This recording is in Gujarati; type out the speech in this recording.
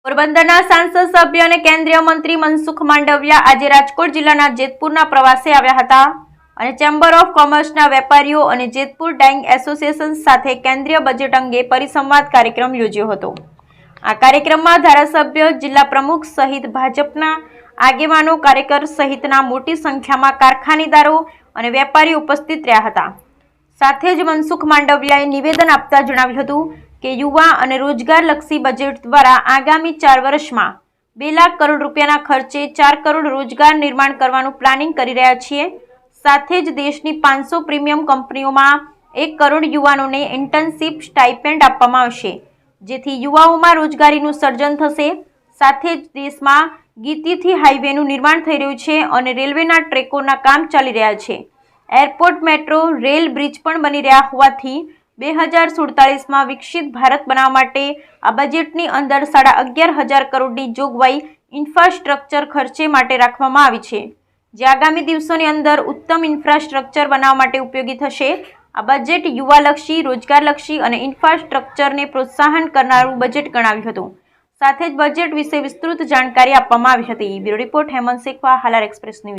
પોરબંદરના સાંસદ સભ્ય અને કેન્દ્રીય મંત્રી મનસુખ માંડવિયા આજે રાજકોટ જિલ્લાના જેતપુરના પ્રવાસે આવ્યા હતા અને ચેમ્બર ઓફ કોમર્સના વેપારીઓ અને જેતપુર ડાઇંગ એસોસિએશન સાથે કેન્દ્રીય બજેટ અંગે પરિસંવાદ કાર્યક્રમ યોજ્યો હતો। આ કાર્યક્રમમાં ધારાસભ્ય, જિલ્લા પ્રમુખ સહિત ભાજપના આગેવાનો, કાર્યકર સહિતના મોટી સંખ્યામાં કારખાનેદારો અને વેપારીઓ ઉપસ્થિત રહ્યા હતા। સાથે જ મનસુખ માંડવિયાએ નિવેદન આપતા જણાવ્યું હતું કે યુવા અને રોજગારલક્ષી બજેટ દ્વારા આગામી 4 વર્ષમાં 2 લાખ કરોડ રૂપિયાના ખર્ચે 4 કરોડ રોજગાર નિર્માણ કરવાનું પ્લાનિંગ કરી રહ્યા છીએ। સાથે જ દેશની 500 પ્રીમિયમ કંપનીઓમાં 1 કરોડ યુવાનોને ઇન્ટર્નશીપ સ્ટાઇપેન્ડ આપવામાં આવશે, જેથી યુવાઓમાં રોજગારીનું સર્જન થશે। સાથે જ દેશમાં ગીતીથી હાઈવેનું નિર્માણ થઈ રહ્યું છે અને રેલવેના ટ્રેકોના કામ ચાલી રહ્યા છે। એરપોર્ટ, મેટ્રો, રેલ, બ્રિજ પણ બની રહ્યા હોવાથી 2047માં વિકસિત ભારત બનાવવા માટે આ બજેટની અંદર 11,500 કરોડની જોગવાઈ ઇન્ફ્રાસ્ટ્રક્ચર ખર્ચે માટે રાખવામાં આવી છે, જે આગામી દિવસોની અંદર ઉત્તમ ઇન્ફ્રાસ્ટ્રક્ચર બનાવવા માટે ઉપયોગી થશે। આ બજેટ યુવાલક્ષી, રોજગારલક્ષી અને ઇન્ફ્રાસ્ટ્રક્ચરને પ્રોત્સાહન કરનારું બજેટ ગણાવ્યું હતું। સાથે જ બજેટ વિશે વિસ્તૃત જાણકારી આપવામાં આવી હતી। Bureau report Hemant Shekhwa, Halar express news.